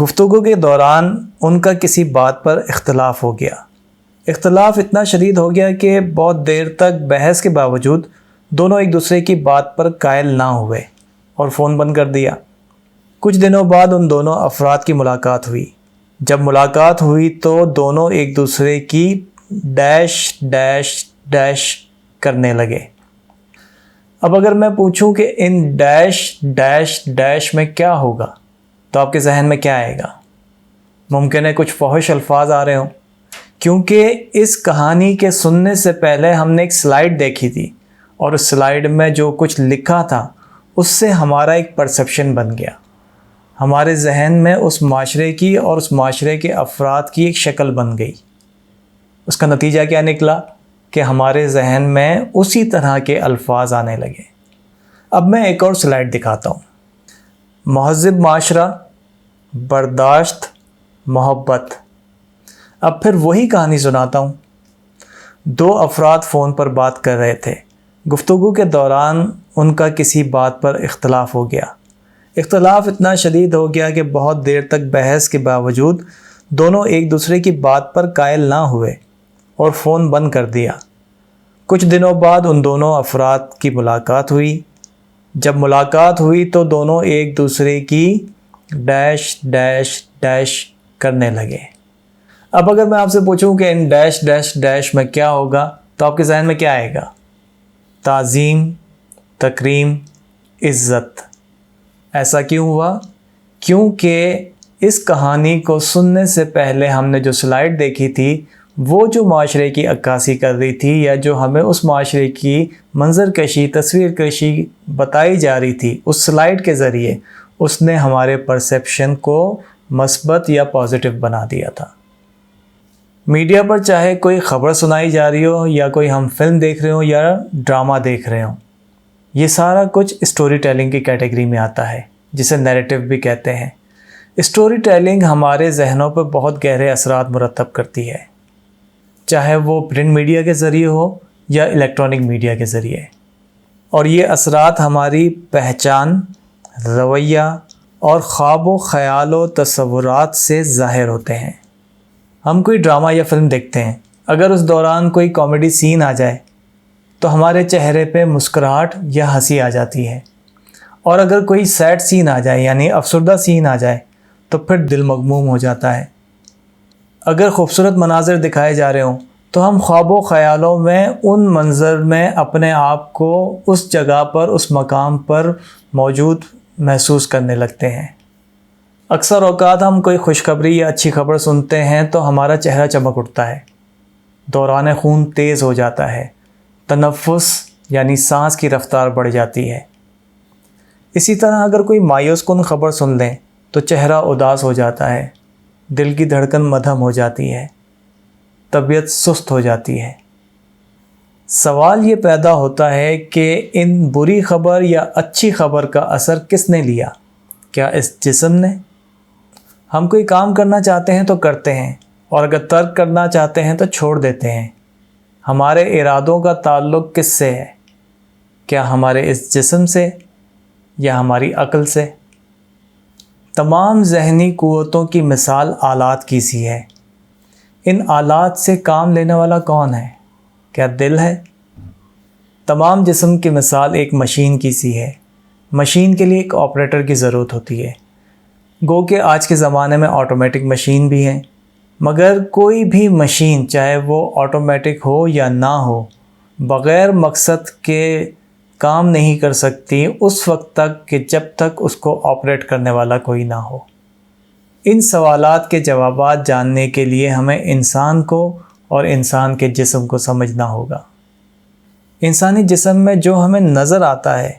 گفتگو کے دوران ان کا کسی بات پر اختلاف ہو گیا۔ اختلاف اتنا شدید ہو گیا کہ بہت دیر تک بحث کے باوجود دونوں ایک دوسرے کی بات پر قائل نہ ہوئے اور فون بند کر دیا۔ کچھ دنوں بعد ان دونوں افراد کی ملاقات ہوئی۔ جب ملاقات ہوئی تو دونوں ایک دوسرے کی ڈیش ڈیش ڈیش کرنے لگے۔ اب اگر میں پوچھوں کہ ان ڈیش ڈیش ڈیش میں کیا ہوگا تو آپ کے ذہن میں کیا آئے گا؟ ممکن ہے کچھ فحش الفاظ آ رہے ہوں، کیونکہ اس کہانی کے سننے سے پہلے ہم نے ایک سلائیڈ دیکھی تھی اور اس سلائیڈ میں جو کچھ لکھا تھا اس سے ہمارا ایک پرسیپشن بن گیا۔ ہمارے ذہن میں اس معاشرے کی اور اس معاشرے کے افراد کی ایک شکل بن گئی۔ اس کا نتیجہ کیا نکلا کہ ہمارے ذہن میں اسی طرح کے الفاظ آنے لگے۔ اب میں ایک اور سلائیڈ دکھاتا ہوں۔ مہذب معاشرہ، برداشت، محبت۔ اب پھر وہی کہانی سناتا ہوں۔ دو افراد فون پر بات کر رہے تھے۔ گفتگو کے دوران ان کا کسی بات پر اختلاف ہو گیا۔ اختلاف اتنا شدید ہو گیا کہ بہت دیر تک بحث کے باوجود دونوں ایک دوسرے کی بات پر قائل نہ ہوئے اور فون بند کر دیا۔ کچھ دنوں بعد ان دونوں افراد کی ملاقات ہوئی۔ جب ملاقات ہوئی تو دونوں ایک دوسرے کی ڈیش ڈیش ڈیش کرنے لگے۔ اب اگر میں آپ سے پوچھوں کہ ان ڈیش ڈیش ڈیش میں کیا ہوگا تو آپ کے ذہن میں کیا آئے گا؟ تعظیم، تکریم، عزت۔ ایسا کیوں ہوا؟ کیونکہ اس کہانی کو سننے سے پہلے ہم نے جو سلائیڈ دیکھی تھی وہ جو معاشرے کی عکاسی کر رہی تھی، یا جو ہمیں اس معاشرے کی منظر کشی، تصویر کشی بتائی جا رہی تھی، اس سلائیڈ کے ذریعے اس نے ہمارے پرسیپشن کو مثبت یا پازیٹیو بنا دیا تھا۔ میڈیا پر چاہے کوئی خبر سنائی جا رہی ہو یا کوئی ہم فلم دیکھ رہے ہوں یا ڈرامہ دیکھ رہے ہوں، یہ سارا کچھ اسٹوری ٹیلنگ کی کیٹیگری میں آتا ہے، جسے نیریٹو بھی کہتے ہیں۔ اسٹوری ٹیلنگ ہمارے ذہنوں پر بہت گہرے اثرات مرتب کرتی ہے، چاہے وہ پرنٹ میڈیا کے ذریعے ہو یا الیکٹرانک میڈیا کے ذریعے، اور یہ اثرات ہماری پہچان، رویہ اور خواب و خیال و تصورات سے ظاہر ہوتے ہیں۔ ہم کوئی ڈرامہ یا فلم دیکھتے ہیں، اگر اس دوران کوئی کامیڈی سین آ جائے تو ہمارے چہرے پہ مسکراہٹ یا ہنسی آ جاتی ہے، اور اگر کوئی سیڈ سین آ جائے یعنی افسردہ سین آ جائے تو پھر دل مغموم ہو جاتا ہے۔ اگر خوبصورت مناظر دکھائے جا رہے ہوں تو ہم خواب و خیالوں میں ان منظر میں اپنے آپ کو اس جگہ پر، اس مقام پر موجود محسوس کرنے لگتے ہیں۔ اکثر اوقات ہم کوئی خوشخبری یا اچھی خبر سنتے ہیں تو ہمارا چہرہ چمک اٹھتا ہے، دوران خون تیز ہو جاتا ہے، تنفس یعنی سانس کی رفتار بڑھ جاتی ہے۔ اسی طرح اگر کوئی مایوس کن خبر سن لیں تو چہرہ اداس ہو جاتا ہے، دل کی دھڑکن مدھم ہو جاتی ہے، طبیعت سست ہو جاتی ہے۔ سوال یہ پیدا ہوتا ہے کہ ان بری خبر یا اچھی خبر کا اثر کس نے لیا؟ کیا اس جسم نے؟ ہم کوئی کام کرنا چاہتے ہیں تو کرتے ہیں، اور اگر ترک کرنا چاہتے ہیں تو چھوڑ دیتے ہیں۔ ہمارے ارادوں کا تعلق کس سے ہے؟ کیا ہمارے اس جسم سے یا ہماری عقل سے؟ تمام ذہنی قوتوں کی مثال آلات کی سی ہے۔ ان آلات سے کام لینے والا کون ہے؟ کیا دل ہے؟ تمام جسم کی مثال ایک مشین کی سی ہے۔ مشین کے لیے ایک آپریٹر کی ضرورت ہوتی ہے۔ گو کہ آج کے زمانے میں آٹومیٹک مشین بھی ہیں، مگر کوئی بھی مشین چاہے وہ آٹومیٹک ہو یا نہ ہو، بغیر مقصد کے کام نہیں کر سکتی اس وقت تک کہ جب تک اس کو آپریٹ کرنے والا کوئی نہ ہو۔ ان سوالات کے جوابات جاننے کے لیے ہمیں انسان کو اور انسان کے جسم کو سمجھنا ہوگا۔ انسانی جسم میں جو ہمیں نظر آتا ہے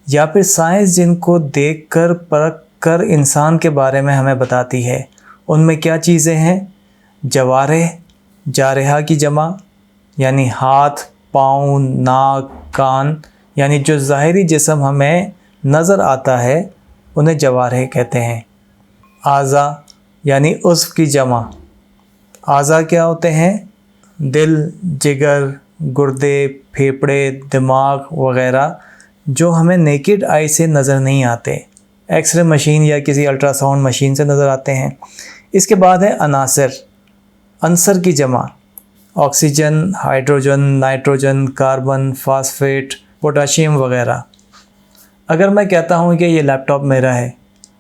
یا پھر سائنس جن کو دیکھ کر پرکھ کر انسان کے بارے میں ہمیں بتاتی ہے، ان میں کیا چیزیں ہیں؟ جوارح، جارحہ کی جمع یعنی ہاتھ، پاؤں، ناک، کان، یعنی جو ظاہری جسم ہمیں نظر آتا ہے انہیں جوارح کہتے ہیں۔ اعضاء یعنی عضو کی جمع۔ اعضاء کیا ہوتے ہیں؟ دل، جگر، گردے، پھیپھڑے، دماغ وغیرہ، جو ہمیں نیکڈ آئی سے نظر نہیں آتے۔ ایکس رے مشین یا کسی الٹرا ساؤنڈ مشین سے نظر آتے ہیں۔ اس کے بعد ہے عنصر کی جمع، oxygen, hydrogen, nitrogen, carbon, phosphate, potassium وغیرہ۔ اگر میں کہتا ہوں کہ یہ لیپ ٹاپ میرا ہے،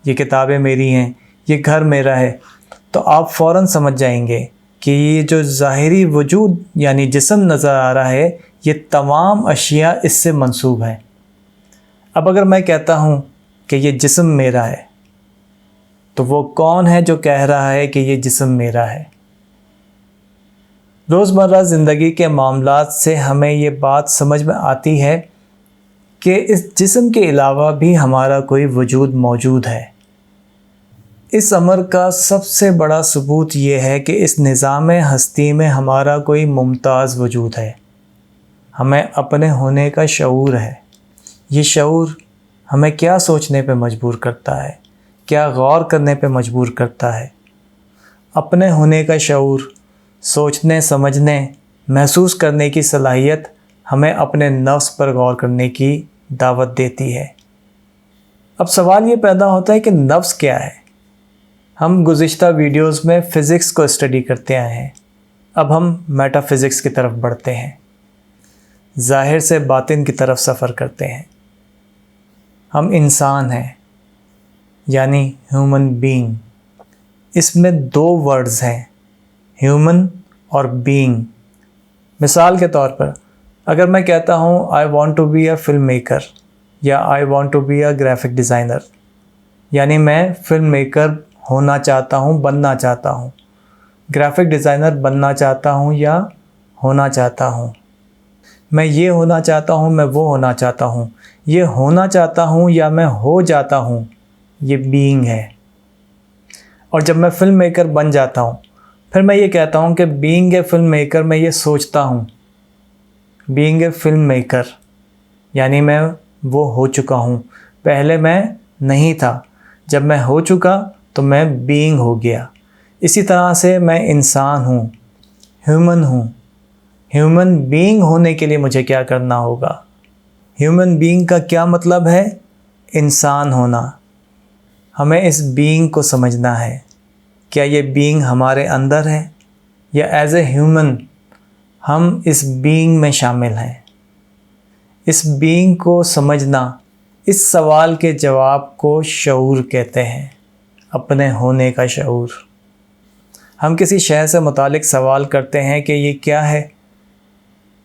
یہ کتابیں میری ہیں، یہ گھر میرا ہے، تو آپ فوراً سمجھ جائیں گے کہ یہ جو ظاہری وجود یعنی جسم نظر آ رہا ہے، یہ تمام اشیاء اس سے منسوب ہیں۔ اب اگر میں کہتا ہوں کہ یہ جسم میرا ہے، تو وہ کون ہے جو کہہ رہا ہے کہ یہ جسم میرا ہے؟ روزمرہ زندگی کے معاملات سے ہمیں یہ بات سمجھ میں آتی ہے کہ اس جسم کے علاوہ بھی ہمارا کوئی وجود موجود ہے۔ اس امر کا سب سے بڑا ثبوت یہ ہے کہ اس نظام ہستی میں ہمارا کوئی ممتاز وجود ہے۔ ہمیں اپنے ہونے کا شعور ہے۔ یہ شعور ہمیں کیا سوچنے پہ مجبور کرتا ہے، کیا غور کرنے پہ مجبور کرتا ہے؟ اپنے ہونے کا شعور، سوچنے، سمجھنے، محسوس کرنے کی صلاحیت ہمیں اپنے نفس پر غور کرنے کی دعوت دیتی ہے۔ اب سوال یہ پیدا ہوتا ہے کہ نفس کیا ہے؟ ہم گزشتہ ویڈیوز میں فزکس کو اسٹڈی کرتے آئے ہیں، اب ہم میٹا فزکس کی طرف بڑھتے ہیں، ظاہر سے باطن کی طرف سفر کرتے ہیں۔ ہم انسان ہیں، یعنی ہیومن بینگ۔ اس میں 2 ورڈز ہیں، ہیومن اور بینگ۔ مثال کے طور پر اگر میں کہتا ہوں I want to be a film maker یا I want to be a graphic designer, یعنی میں فلم میکر ہونا چاہتا ہوں، بننا چاہتا ہوں، گرافک ڈیزائنر بننا چاہتا ہوں یا ہونا چاہتا ہوں، میں یہ ہونا چاہتا ہوں، میں وہ ہونا چاہتا ہوں، یہ ہونا چاہتا ہوں یا میں ہو جاتا ہوں، یہ بینگ ہے۔ اور جب میں فلم میکر بن جاتا ہوں، پھر میں یہ کہتا ہوں کہ بینگ اے فلم میکر میں یہ سوچتا ہوں، بینگ اے فلم میکر یعنی میں وہ ہو چکا ہوں، پہلے میں نہیں تھا، جب میں ہو چکا تو میں بینگ ہو گیا۔ اسی طرح سے میں انسان ہوں، ہیومن ہوں۔ ہیومن بینگ ہونے کے لیے مجھے کیا کرنا ہوگا؟ ہیومن بینگ کا کیا مطلب ہے؟ انسان ہونا۔ ہمیں اس بینگ کو سمجھنا ہے۔ کیا یہ بینگ ہمارے اندر ہے یا ایز اے ہیومن ہم اس بینگ میں شامل ہیں؟ اس بینگ کو سمجھنا، اس سوال کے جواب کو شعور کہتے ہیں، اپنے ہونے کا شعور۔ ہم کسی شے سے متعلق سوال کرتے ہیں کہ یہ کیا ہے،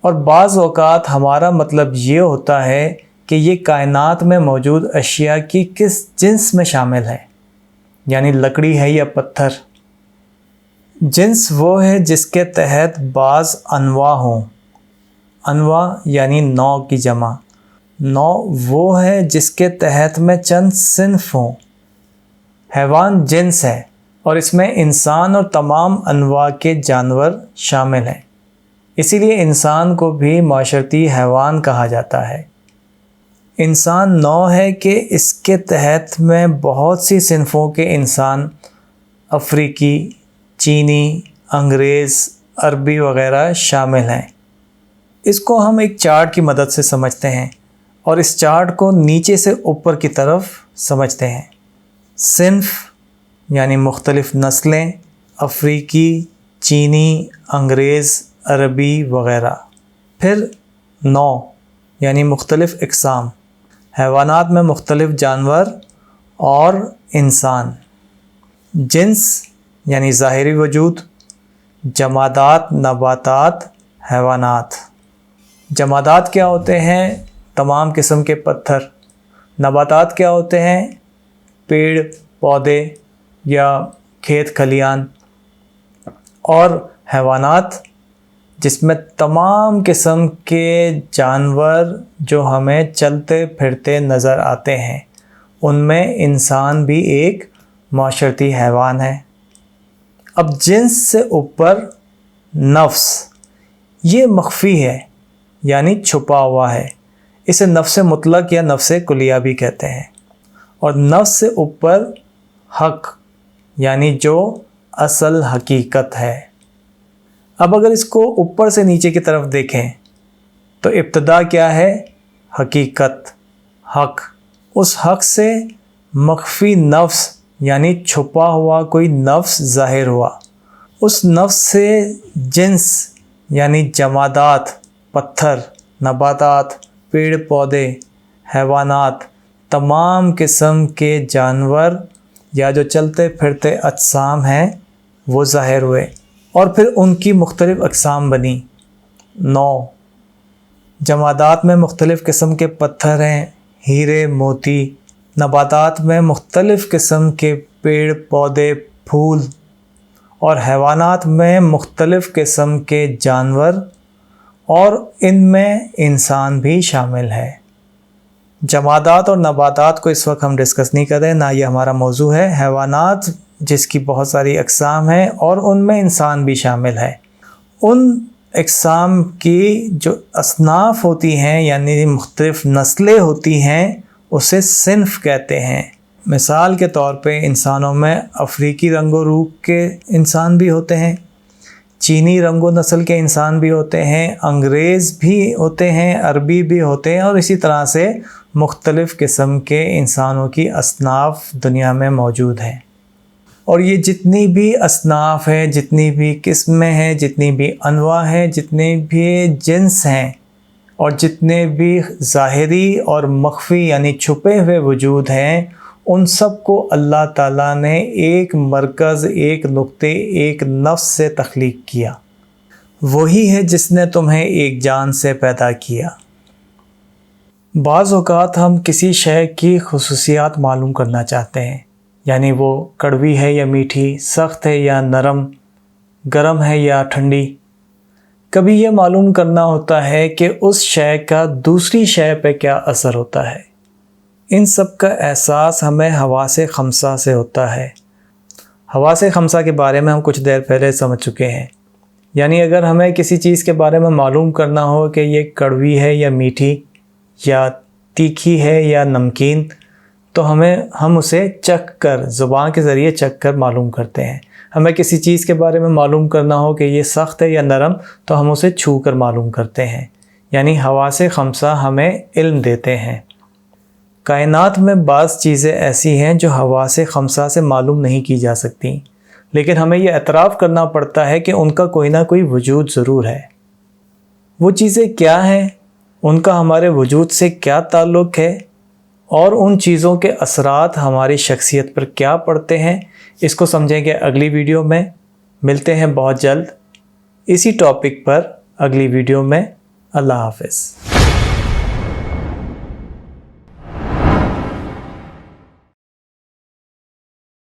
اور بعض اوقات ہمارا مطلب یہ ہوتا ہے کہ یہ کائنات میں موجود اشیاء کی کس جنس میں شامل ہے، یعنی لکڑی ہے یا پتھر۔ جنس وہ ہے جس کے تحت بعض انواع ہوں، انواع یعنی نوع کی جمع۔ نوع وہ ہے جس کے تحت میں چند صنف ہوں۔ حیوان جنس ہے اور اس میں انسان اور تمام انواع کے جانور شامل ہیں، اسی لیے انسان کو بھی معاشرتی حیوان کہا جاتا ہے۔ انسان نوع ہے کہ اس کے تحت میں بہت سی صنفوں کے انسان، افریقی، چینی، انگریز، عربی وغیرہ شامل ہیں۔ اس کو ہم ایک چارٹ کی مدد سے سمجھتے ہیں اور اس چارٹ کو نیچے سے اوپر کی طرف سمجھتے ہیں۔ صنف یعنی مختلف نسلیں، افریقی، چینی، انگریز، عربی وغیرہ۔ پھر نوع یعنی مختلف اقسام، حیوانات میں مختلف جانور اور انسان۔ جنس یعنی ظاہری وجود، جمادات، نباتات، حیوانات۔ جمادات کیا ہوتے ہیں؟ تمام قسم کے پتھر۔ نباتات کیا ہوتے ہیں؟ پیڑ، پودے یا کھیت کھلیان۔ اور حیوانات جس میں تمام قسم کے جانور جو ہمیں چلتے پھرتے نظر آتے ہیں، ان میں انسان بھی ایک معاشرتی حیوان ہے۔ اب جنس سے اوپر نفس، یہ مخفی ہے یعنی چھپا ہوا ہے، اسے نفس مطلق یا نفس کلیہ بھی کہتے ہیں۔ اور نفس سے اوپر حق یعنی جو اصل حقیقت ہے۔ اب اگر اس کو اوپر سے نیچے کی طرف دیکھیں تو ابتدا کیا ہے؟ حقیقت، حق۔ اس حق سے مخفی نفس یعنی چھپا ہوا کوئی نفس ظاہر ہوا، اس نفس سے جنس یعنی جمادات، پتھر، نباتات، پیڑ پودے، حیوانات، تمام قسم کے جانور یا جو چلتے پھرتے اجسام ہیں وہ ظاہر ہوئے، اور پھر ان کی مختلف اقسام بنی۔ 9 جمادات میں مختلف قسم کے پتھر ہیں، ہیرے، موتی۔ نباتات میں مختلف قسم کے پیڑ پودے، پھول، اور حیوانات میں مختلف قسم کے جانور، اور ان میں انسان بھی شامل ہے۔ جمادات اور نباتات کو اس وقت ہم ڈسکس نہیں کر رہے، نہ یہ ہمارا موضوع ہے۔ حیوانات جس کی بہت ساری اقسام ہیں اور ان میں انسان بھی شامل ہے، ان اقسام کی جو اصناف ہوتی ہیں یعنی مختلف نسلیں ہوتی ہیں اسے صنف کہتے ہیں۔ مثال کے طور پہ انسانوں میں افریقی رنگ و روپ کے انسان بھی ہوتے ہیں، چینی رنگ و نسل کے انسان بھی ہوتے ہیں، انگریز بھی ہوتے ہیں، عربی بھی ہوتے ہیں، اور اسی طرح سے مختلف قسم کے انسانوں کی اصناف دنیا میں موجود ہیں۔ اور یہ جتنی بھی اصناف ہیں، جتنی بھی قسمیں ہیں، جتنی بھی انواع ہیں، جتنے بھی جنس ہیں، اور جتنے بھی ظاہری اور مخفی یعنی چھپے ہوئے وجود ہیں، ان سب کو اللہ تعالیٰ نے ایک مرکز، ایک نقطے، ایک نفس سے تخلیق کیا۔ وہی ہے جس نے تمہیں ایک جان سے پیدا کیا۔ بعض اوقات ہم کسی شے کی خصوصیات معلوم کرنا چاہتے ہیں، یعنی وہ کڑوی ہے یا میٹھی، سخت ہے یا نرم، گرم ہے یا ٹھنڈی۔ کبھی یہ معلوم کرنا ہوتا ہے کہ اس شے کا دوسری شے پہ کیا اثر ہوتا ہے۔ ان سب کا احساس ہمیں حواس خمسہ سے ہوتا ہے۔ حواس خمسہ کے بارے میں ہم کچھ دیر پہلے سمجھ چکے ہیں، یعنی اگر ہمیں کسی چیز کے بارے میں معلوم کرنا ہو کہ یہ کڑوی ہے یا میٹھی، یا تیکھی ہے یا نمکین، تو ہم اسے چکھ کر، زبان کے ذریعے چکھ کر معلوم کرتے ہیں۔ ہمیں کسی چیز کے بارے میں معلوم کرنا ہو کہ یہ سخت ہے یا نرم، تو ہم اسے چھو کر معلوم کرتے ہیں، یعنی حواس خمسہ ہمیں علم دیتے ہیں۔ کائنات میں بعض چیزیں ایسی ہیں جو حواس خمسہ سے معلوم نہیں کی جا سکتی، لیکن ہمیں یہ اعتراف کرنا پڑتا ہے کہ ان کا کوئی نہ کوئی وجود ضرور ہے۔ وہ چیزیں کیا ہیں، ان کا ہمارے وجود سے کیا تعلق ہے، اور ان چیزوں کے اثرات ہماری شخصیت پر کیا پڑتے ہیں، اس کو سمجھیں گے اگلی ویڈیو میں۔ ملتے ہیں بہت جلد اسی ٹاپک پر اگلی ویڈیو میں۔ اللہ حافظ۔